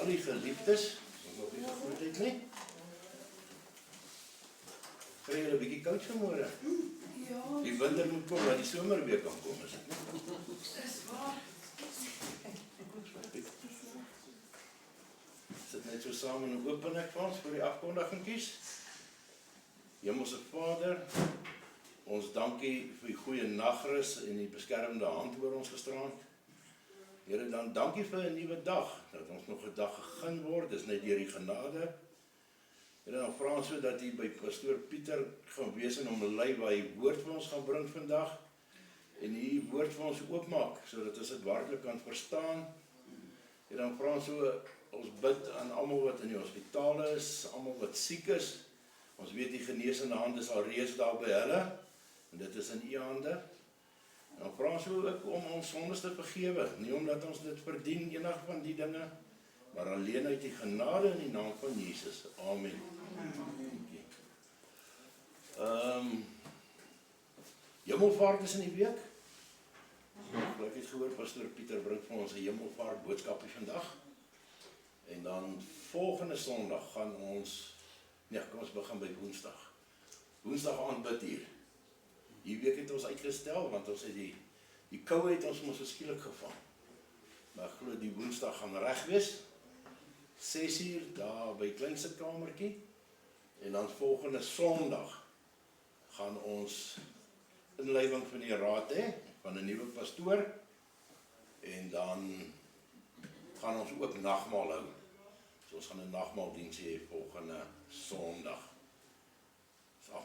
al die geliefdes, ek nog nie gegroet het nie. Kry julle 'n bietjie koud vanmôre? Ja. Die winter moet kom, dat die somer weer kan kom, is dit nie? Dis waar. Sit net so saam en open ek vir ons vir die afkondigingkies. Hemelse Vader, ons dankie vir die goeie nagrus en die beskermende hand oor ons gisterand. Here, dan dankie vir 'n nuwe dag, dat ons nog 'n dag gegeen word, dis net deur die genade. Here, dan vra ons so dat U by pastoor Pieter gaan wees en hom lei waar hy woord vir ons gaan bring vandag, en U woord vir ons oopmaak, sodat ons dit waarlik kan verstaan. Here, dan vra ons so, ons bid aan almal wat in die hospitale is, almal wat siek is. Ons weet die genesende hand is al reeds daar by hulle, en dit is in U hande. En dan vra ons ook om ons sondes te vergewe, nie omdat ons dit verdien, enig van die dinge, maar alleen uit die genade in die naam van Jesus. Amen. Hemelvaart is in die week. Ek het gehoor, pastoor Pieter bring vir ons 'n hemelvaart boodskapie vandag. En dan volgende Sondag gaan ons, kom ons begin by Woensdag. Woensdag aand bid hier. Die week het ons uitgestel, want ons het die koue het ons mos skielik gevang. Maar ek glo die Woensdag gaan reg wees. 6 uur daar by kleinste kamertjie. En dan volgende Sondag gaan ons inleiding van die raad hê, van 'n nuwe pastoor. En dan gaan ons ook nagmaal hou. So ons gaan 'n nagmaaldiens hê volgende Sondag. So,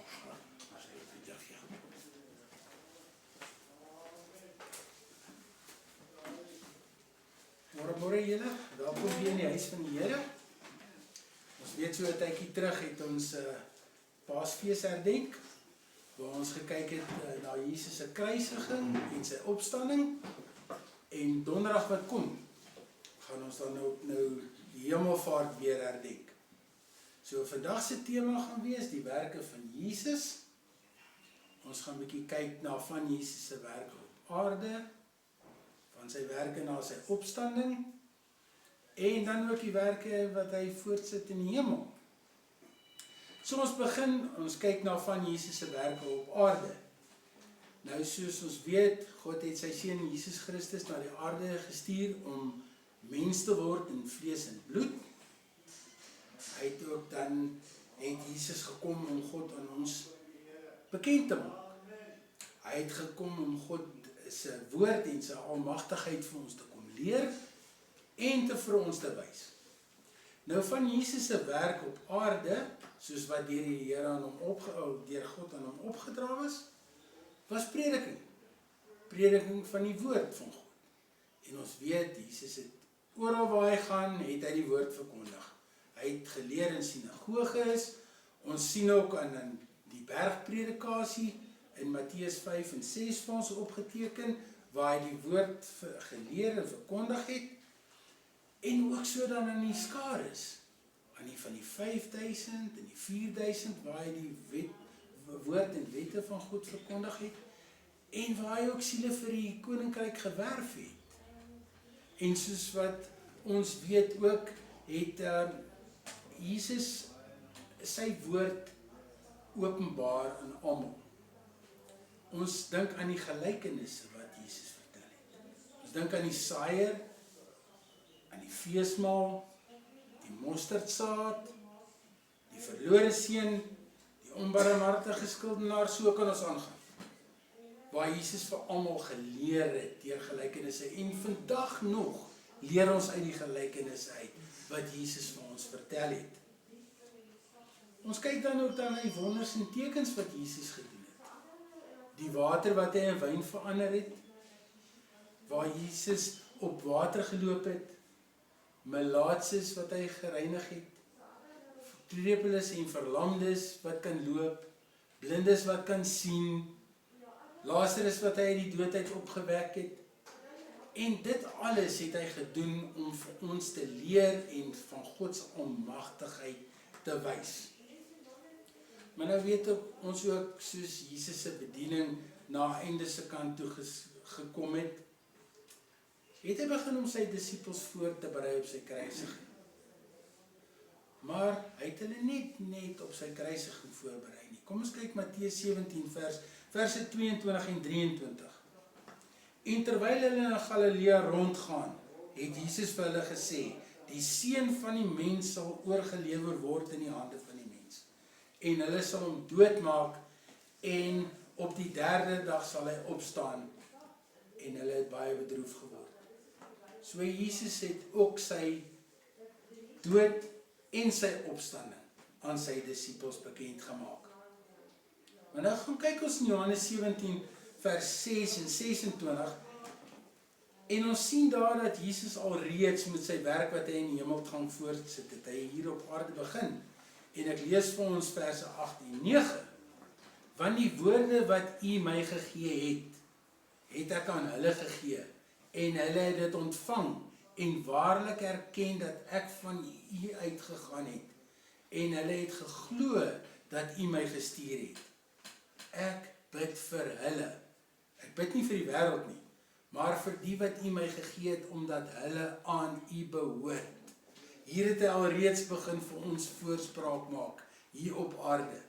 Môre julle, welkom weer in die huis van die Here. Ons weet so 'n tydjie terug het ons Paasfees herdenk, waar ons gekyk het na Jesus se kruisiging en sy opstanding. En donderdag wat kom, gaan ons dan nou die hemelvaart weer herdenk. So vandag se tema gaan wees die werke van Jesus. Ons gaan 'n bietjie kyk na van Jesus se werke op aarde, van sy werke na sy opstanding, en dan ook die werke wat hy voortsit in die hemel. So ons kyk na van Jesus se werke op aarde. Nou soos ons weet, God het sy seun Jesus Christus na die aarde gestuur om mens te word in vlees en bloed. Hy het ook dan, het Jesus gekom om God aan ons bekend te maak. Hy het gekom om God sy woord en sy almagtigheid vir ons te kom leer en te vir ons te wys. Nou van Jesus se werk op aarde, soos wat deur die Here aan hom deur God aan hom opgedra was prediking. Prediking van die woord van God. En ons weet, Jesus het oral waar hy gaan, het hy die woord verkondig. Hy het geleer in sinagoges. Ons sien ook aan die bergpredikasie in Matteus 5 en 6 vir ons opgeteken, waar hy die woord geleer en verkondig het. En ook so dan aan die skares, aan die van die 5000 en die 4000, waar hy die woord en wette van God verkondig het, en waar hy ook siele vir die koninkryk gewerf het. En soos wat ons weet ook, het Jesus sy woord openbaar aan almal. Ons dink aan die gelykenisse wat Jesus vertel het. Ons dink aan die saaier, aan die feesmaal, die mosterdsaad, die verlore seun, die onbarmhartige skuldenaar, so kan ons aangaan. Waar Jesus vir almal geleer het deur gelykenisse, en vandag nog leer ons uit die gelykenisse uit wat Jesus vir ons vertel het. Ons kyk dan ook na die wonders en tekens wat Jesus gedoen het. Die water wat hy in wyn verander het, waar Jesus op water geloop het, melaatses wat hy gereinig het, krepeles en verlamdes wat kan loop, blindes wat kan sien, Lazarus wat hy uit die doodheid opgewek het, en dit alles het hy gedoen om vir ons te leer en van God se almagtigheid te wys. Maar nou weet ons ook, soos Jesus se bediening na einde se kant toe gekom het, het hy begin om sy disippels voor te berei op sy kruisiging. maar hy het hulle net op sy kruisiging voorberei nie. Kom ons kyk Matteus 17 verse 22 en 23. En terwyl hulle in Galilea rondgaan, het Jesus vir hulle gesê, die seun van die mens sal oorgelewer word in die hande van die mens. En hulle sal hom doodmaak en op die 3de dag sal hy opstaan. En hulle het baie bedroef geword. So Jesus het ook sy dood en sy opstanding aan sy disippels bekend gemaak. Maar nou gaan kyk ons in Johannes 17 vers 6 en 26 en ons sien daar dat Jesus alreeds met sy werk wat hy in die hemel gaan voortsit het, hy hier op aarde begin. En ek lees vir ons verse 8 en 9. Want die woorde wat U my gegee het, het ek aan hulle gegee en hulle het dit ontvang en waarlik erken dat ek van U uitgegaan het en hulle het geglo dat U my gestuur het. Ek bid vir hulle. Ek bid nie vir die wêreld nie, maar vir die wat U my gegee het, omdat hulle aan U behoort. Hier het hy alreeds begin vir ons voorspraak maak, hier op aarde,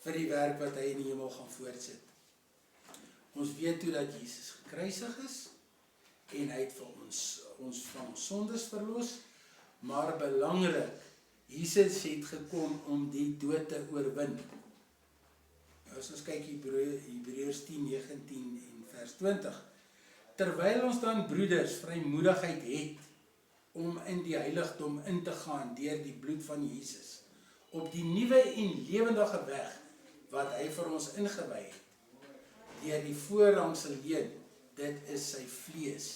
vir die werk wat hy in die hemel gaan voortsit. Ons weet toe dat Jesus gekruisig is, en hy het vir ons van ons sondes verlos, maar belangrik, Jesus het gekom om die dood te oorwin. As ons kyk Hebreërs 10, 19 en vers 20. Terwyl ons dan broeders vrymoedigheid het om in die heiligdom in te gaan deur die bloed van Jesus, op die nuwe en lewendige weg wat hy vir ons ingewy het, deur die voorhangsel heen, dit is sy vlees.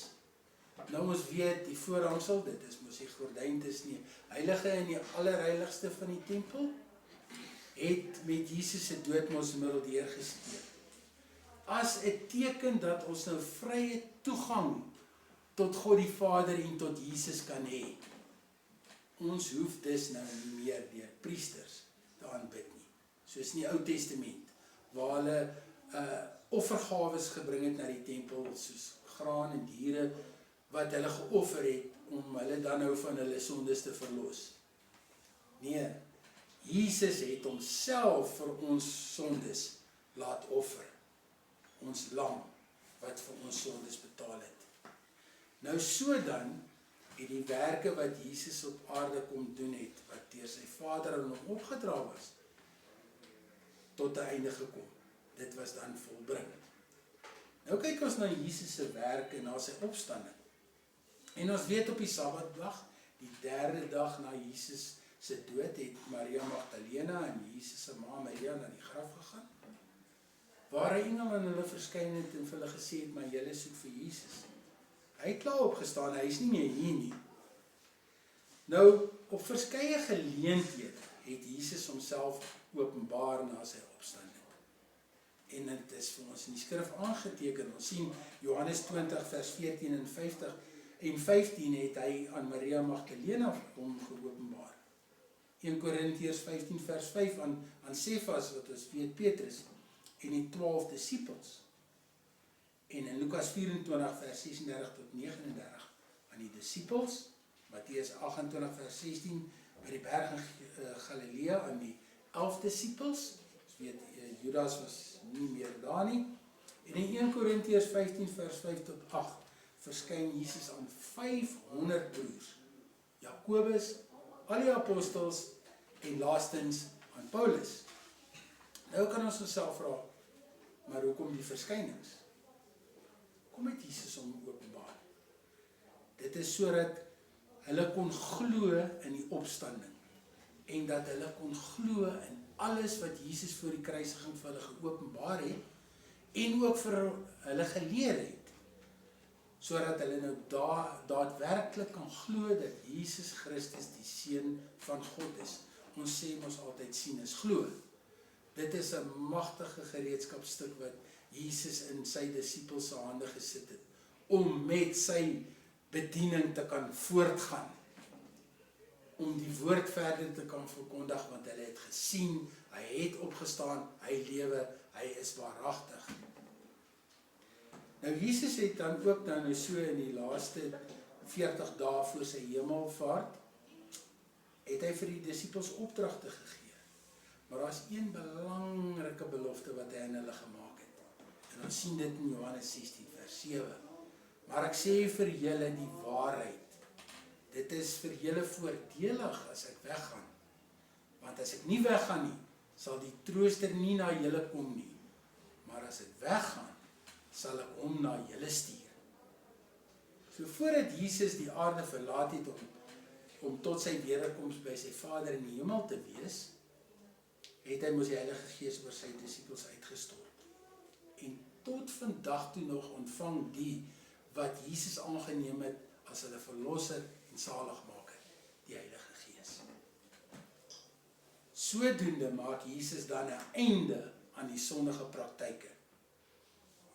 Nou ons weet, die voorhangsel, dit is mos die gordyn tussen die heilige en die allerheiligste van die tempel, het met Jesus se dood ons middel deurgesteek. As 'n teken dat ons nou vrye toegang tot God die Vader en tot Jesus kan hê. Ons hoef dus nou nie meer deur priesters te aanbid nie. Soos in die Ou Testament, waar hulle offergawes gebring het na die tempel, soos graan en diere, wat hulle geoffer het, om hulle dan nou van hulle sondes te verlos. Nee, Jesus het homself vir ons sondes laat offer. Ons lam, wat vir ons sondes betaal het. Nou so dan, het die werke wat Jesus op aarde kom doen het, wat deur sy Vader aan hom opgedra was, tot 'n einde gekom. Dit was dan volbring. Nou kyk ons na Jesus se werke na sy opstanding. En ons weet op die Sabbatdag, die 3de dag na Jesus se dood, het Maria Magdalena en Jesus se ma Maria na die graf gegaan, waar 'n engel aan hulle verskyn het en vir hulle gesê het, maar julle soek vir Jesus. Hy het klaar opgestaan, hy is nie meer hier nie. Nou, op verskeie geleenthede het Jesus homself openbaar na sy opstanding. En dit is vir ons in die skrif aangeteken. Ons sien Johannes 20 vers 14 en 50 en 15 het hy aan Maria Magdalena hom geopenbaar. 1 Korintiërs 15 vers 5 aan Cephas, wat ons weet Petrus, en die 12 disippels. En in Lukas 24 vers 36 tot 39 aan die disippels, Matteus 28 vers 16 by die berg in Galilea aan die 11 disippels. Ons weet Judas was nie meer daar nie. En in 1 Korintiërs 15 vers 5 tot 8 verskyn Jesus aan 500 broers. Jakobus, al die apostels en laastens aan Paulus. Nou kan ons onsself vra, maar hoekom die verskynings? Kom het Jesus hom openbaar. Dit is sodat hulle kon glo in die opstanding en dat hulle kon glo in alles wat Jesus voor die kruisiging vir hulle geopenbaar het en ook vir hulle geleer het, sodat hulle nou daadwerklik kan glo dat Jesus Christus die Seun van God is. Ons sê mos altyd sien is glo. Dit is 'n magtige gereedskapstuk wat Jesus in sy disippels se hande gesit het, om met sy bediening te kan voortgaan, om die woord verder te kan verkondig, want hulle het gesien, hy het opgestaan, hy lewe, hy is waaragtig. Nou Jesus het dan ook dan so in die laaste 40 dae voor sy hemelvaart, het hy vir die disippels opdragte gegee. Maar daar is een belangrike belofte wat hy aan hulle gemaak het. En ons sien dit in Johannes 16 vers 7. Maar ek sê vir julle die waarheid. Dit is vir julle voordelig as ek weggaan. Want as ek nie weggaan nie, sal die trooster nie na julle kom nie. Maar as ek weggaan, sal ek hom na julle stuur. So voordat Jesus die aarde verlaat het om tot sy wederkoms by sy Vader in die hemel te wees, het hy mos die Heilige Gees oor sy disippels uitgestort. En tot vandag toe nog ontvang die wat Jesus aangeneem het as hulle verlosser en saligmaker, die Heilige Gees. Sodoende maak Jesus dan 'n einde aan die sondige praktyke.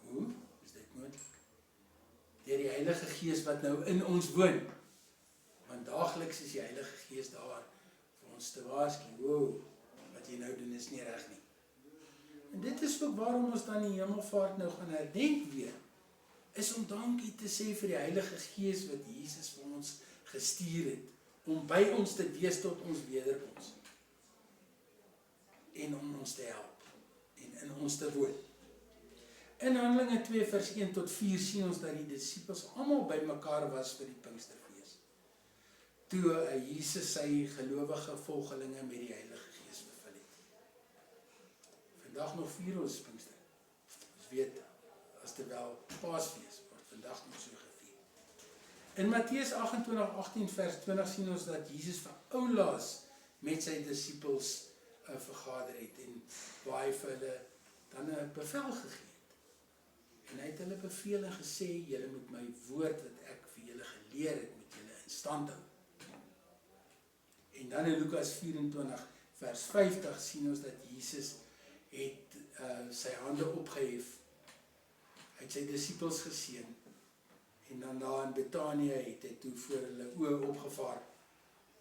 Hoe is dit moontlik? Deur die Heilige Gees wat nou in ons woon. Want daagliks is die Heilige Gees daar vir ons te waarsku. Wow, wat jy nou doen is nie reg nie. En dit is ook waarom ons dan die hemelvaart nou gaan herdenk weer. Is om dankie te sê vir die Heilige Gees wat Jesus vir ons gestuur het. Om by ons te wees tot ons wederkoms. En om ons te help. En in ons te woon. In Handelinge 2 vers 1 tot 4 sien ons dat die disippels almal bymekaar was vir die Pinksterfees. Toe Jesus sy gelowige volgelinge met die Heilige Gees vervul het. Vandag nog vier ons Pinkster. Ons weet, as terwyl Paasfees word vandag nog so gevier. In Matteus 28:18 vers 20 sien ons dat Jesus vir oulaas met sy disippels vergader het en waar hy vir hulle dan 'n bevel gegee het. En hy het hulle beveel en gesê, julle moet my woord wat ek vir julle geleer het, met julle in stand hou. En dan in Lukas 24 vers 50 sien ons dat Jesus het sy hande opgehef. Hy het sy disippels geseën. En dan daar in Betanië het hy toe voor hulle oë opgevaar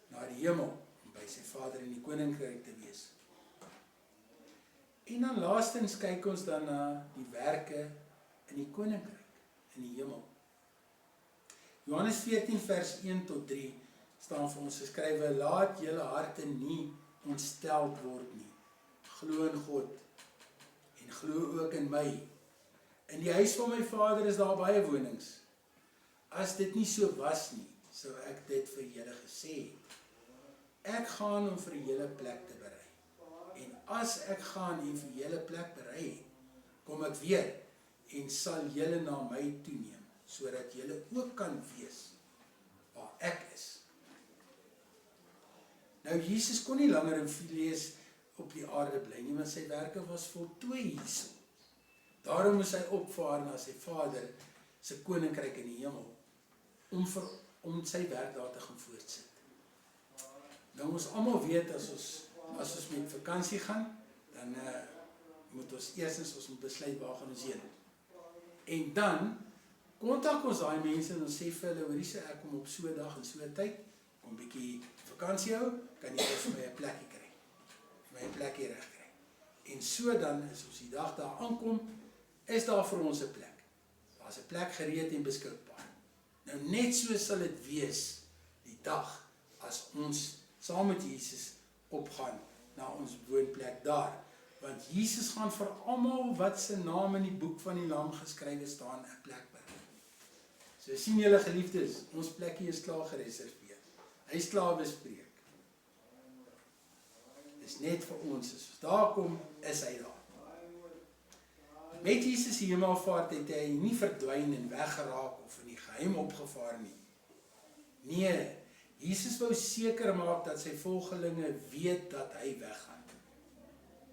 na die hemel, om by sy Vader in die koninkryk te wees. En dan laastens kyk ons dan na die werke in die koninkryk, in die hemel. Johannes 14 vers 1 tot 3 staan vir ons geskrywe, laat julle harte nie ontsteld word nie. Glo in God en glo ook in my. In die huis van my Vader is daar baie wonings. As dit nie so was nie, sou ek dit vir julle gesê het. Ek gaan om vir julle plek te berei. En as ek gaan en vir julle plek berei, kom ek weer en sal julle na my toeneem, sodat julle ook kan wees waar ek is. Nou Jesus kon nie langer in Filees op die aarde bly nie, want sy werke was voltooi hierso. Daarom moes hy opvaar na sy Vader se koninkryk in die hemel, om sy werk daar te gaan voortsit. Nou ons almal weet, as ons met vakansie gaan, dan moet ons eerstens ons moet besluit waar gaan ons heen. En dan kontak ons daai mense en ons sê vir hulle, hoorie, ek kom op so 'n dag en so 'n tyd, kom bietjie vakansie hou, kan jy vir my 'n plekkie kry. Vir my 'n plekkie reg kry. En so dan is ons die dag daar aankom, is daar vir ons 'n plek. Daar's 'n plek gereed en beskikbaar. Nou net so sal dit wees die dag as ons saam met Jesus opgaan na ons woonplek daar. Want Jesus gaan vir almal wat se naam in die boek van die Lam geskrywe staan 'n plek berei. So sien julle geliefdes, ons plekkie is klaar gereserveer. Hy is klaar bespreek. Dis net vir ons, as ons daar kom, is hy daar. Met Jesus die hemelvaart het hy nie verdwyn en weggeraak of in die geheim opgevaar nie. Nee, Jesus wou seker maak dat sy volgelinge weet dat hy weggaan.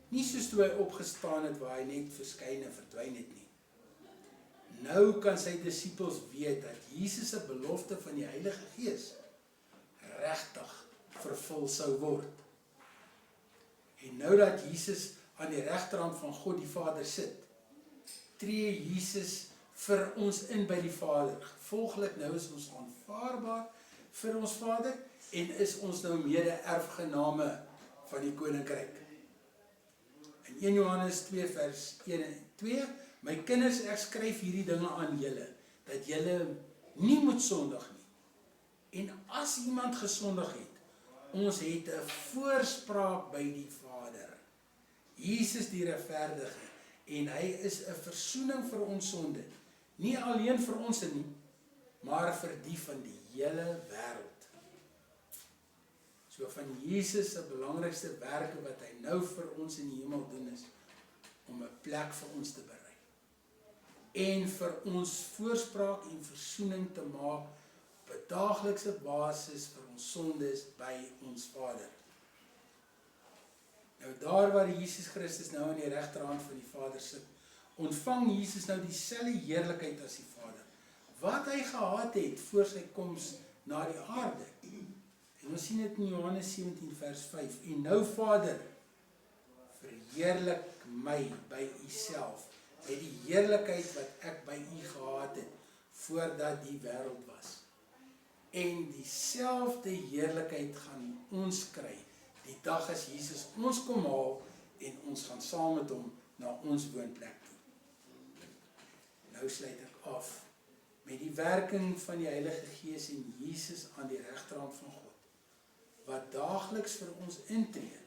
Nie soos toe hy opgestaan het waar hy net verskyn en verdwyn het nie. Nou kan sy disippels weet dat Jesus se belofte van die Heilige Gees regtig vervul sou word. En nou dat Jesus aan die regterhand van God die Vader sit, tree Jesus vir ons in by die Vader. Gevolglik nou is ons aanvaarbaar vir ons Vader en is ons nou mede-erfgename van die koninkryk. In 1 Johannes 2 vers 1 en 2, my kinders, ek skryf hierdie dinge aan julle, dat julle nie moet sondig nie. En as iemand gesondig het, Ons het 'n voorspraak by die Vader. Jesus die regverdige. En hy is 'n versoening vir ons sonde. Nie alleen vir ons nie, maar vir die van die hele wêreld. So van Jesus se belangrikste werke wat hy nou vir ons in die hemel doen is, om 'n plek vir ons te berei. En vir ons voorspraak en versoening te maak op 'n daaglikse basis vir ons sondes by ons Vader. Nou daar waar Jesus Christus nou aan die regterhand van die Vader sit, ontvang Jesus nou dieselfde heerlikheid as die Vader, wat hy gehad het voor sy koms na die aarde. En ons sien dit in Johannes 17 vers 5. En nou Vader, verheerlik my by u self, met die heerlikheid wat ek by u gehad het, voordat die wêreld was. En dieselfde heerlikheid gaan ons kry, die dag as Jesus ons kom haal, en ons gaan saam met hom na ons woonplek toe. Nou sluit ek af, met die werking van die Heilige Gees en Jesus aan die regterhand van God, wat daagliks vir ons intree,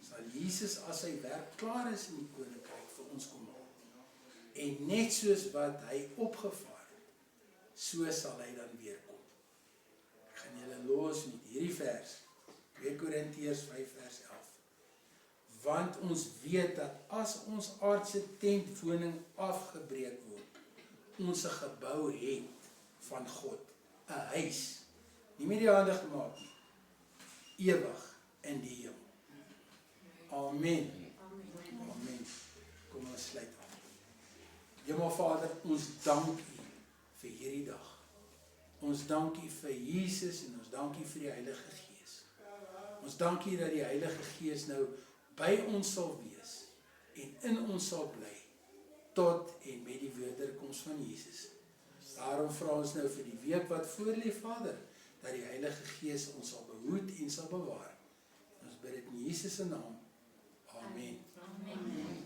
sal Jesus as sy werk klaar is in die koninkryk vir ons kom haal. En net soos wat hy opgevaar het, so sal hy dan weer kom. Ek gaan julle los met hierdie vers, 2 Korintiërs 5 vers 11. Want ons weet dat as ons aardse tentwoning afgebreek word, ons 'n gebou het van God, 'n huis, nie met die hande gemaak nie, ewig in die hemel. Amen. Amen. Kom ons sluit af. Hemelvader, ons dank U vir hierdie dag. Ons dank U vir Jesus en ons dank U vir die Heilige Gees. Ons dank U dat die Heilige Gees nou by ons sal wees en in ons sal bly tot en met die wederkoms van Jesus. Daarom vra ons nou vir die week wat voor lê, Vader, dat die Heilige Gees ons sal behoed en sal bewaar. Ons bid dit in Jesus se naam. Amen. Amen.